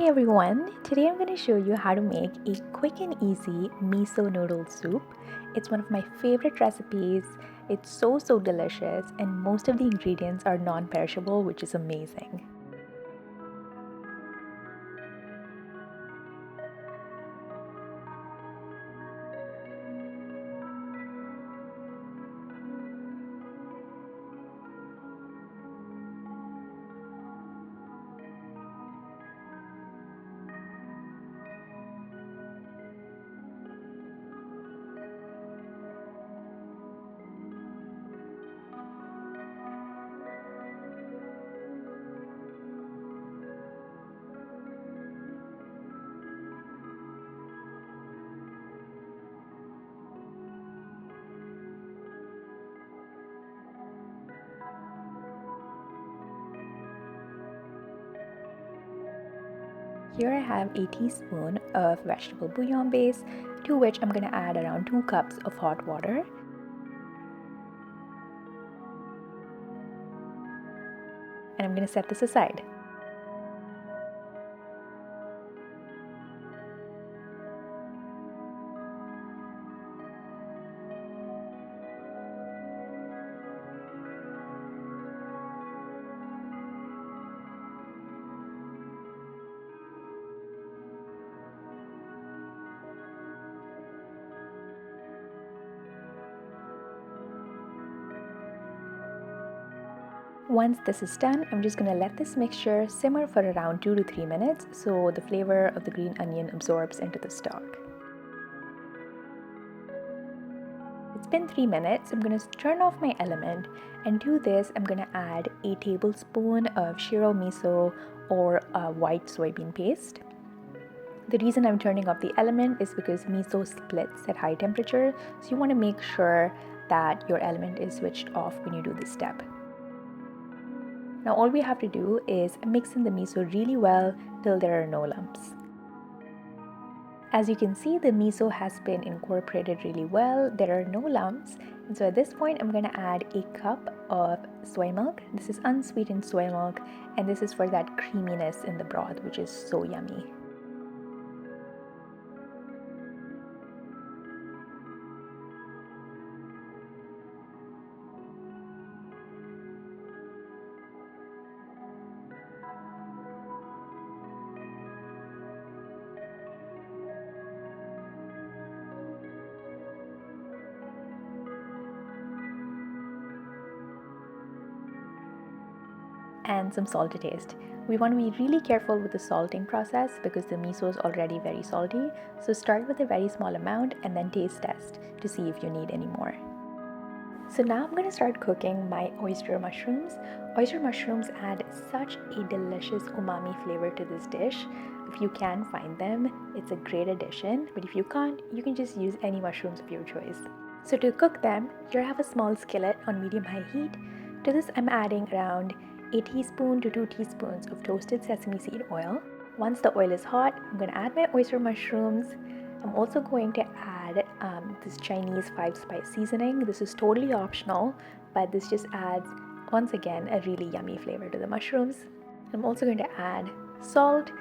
Hey everyone, today I'm going to show you how to make a quick and easy miso noodle soup. It's one of my favorite recipes. It's so delicious and most of the ingredients are non-perishable, which is amazing. Here I have a teaspoon of vegetable bouillon base, to which I'm going to add around 2 cups of hot water. And I'm going to set this aside. Once this is done, I'm just going to let this mixture simmer for around 2 to 3 minutes so the flavor of the green onion absorbs into the stock. It's been 3 minutes. I'm going to turn off my element, and to this I'm going to add a tablespoon of shiro miso or white soybean paste. The reason I'm turning off the element is because miso splits at high temperature, so you want to make sure that your element is switched off when you do this step. Now all we have to do is mix in the miso really well till there are no lumps. As you can see, the miso has been incorporated really well. There are no lumps. And so at this point, I'm going to add a cup of soy milk. This is unsweetened soy milk, and this is for that creaminess in the broth, which is so yummy. And some salt to taste. We want to be really careful with the salting process because the miso is already very salty. So start with a very small amount and then taste test to see if you need any more. So now I'm going to start cooking my oyster mushrooms. Oyster mushrooms add such a delicious umami flavor to this dish. If you can find them, it's a great addition, but if you can't, you can just use any mushrooms of your choice. So to cook them, here I have a small skillet on medium-high heat. To this I'm adding around a teaspoon to 2 teaspoons of toasted sesame seed oil. Once the oil is hot, I'm going to add my oyster mushrooms. I'm also going to add this Chinese 5-spice seasoning. This is totally optional, but this just adds, once again, a really yummy flavor to the mushrooms. I'm also going to add salt,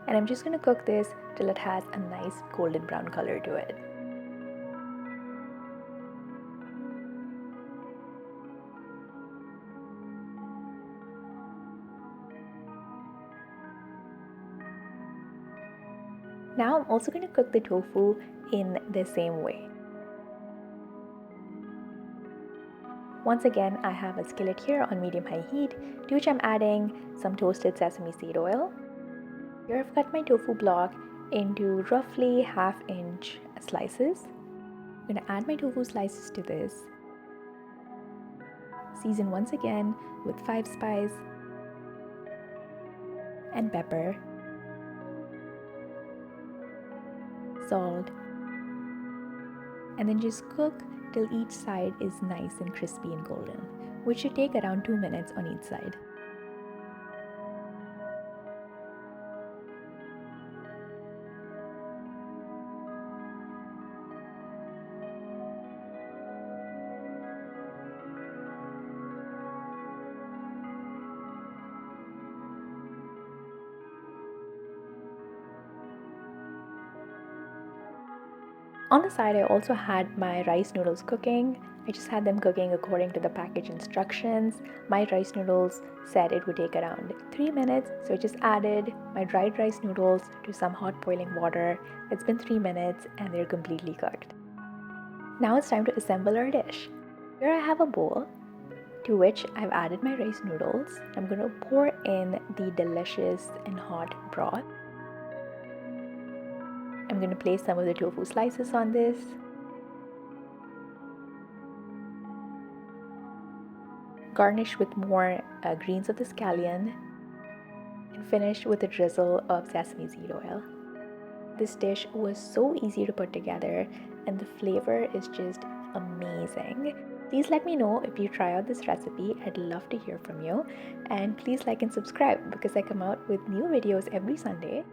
and I'm just going to cook this till it has a nice golden brown color to it. Now I'm also going to cook the tofu in the same way. Once again, I have a skillet here on medium-high heat, to which I'm adding some toasted sesame seed oil. Here I've cut my tofu block into roughly 1/2-inch slices. I'm going to add my tofu slices to this. Season once again with 5-spice and pepper, salt, and then just cook till each side is nice and crispy and golden, which should take around 2 minutes on each side. On the side, I also had my rice noodles cooking. I just had them cooking according to the package instructions. My rice noodles said it would take around 3 minutes, so I just added my dried rice noodles to some hot boiling water. It's been 3 minutes and they're completely cooked. Now it's time to assemble our dish. Here I have a bowl to which I've added my rice noodles. I'm going to pour in the delicious and hot broth. I'm going to place some of the tofu slices on this. Garnish with more greens of the scallion and finish with a drizzle of sesame seed oil. This dish was so easy to put together and the flavor is just amazing. Please let me know if you try out this recipe. I'd love to hear from you. And please like and subscribe because I come out with new videos every Sunday.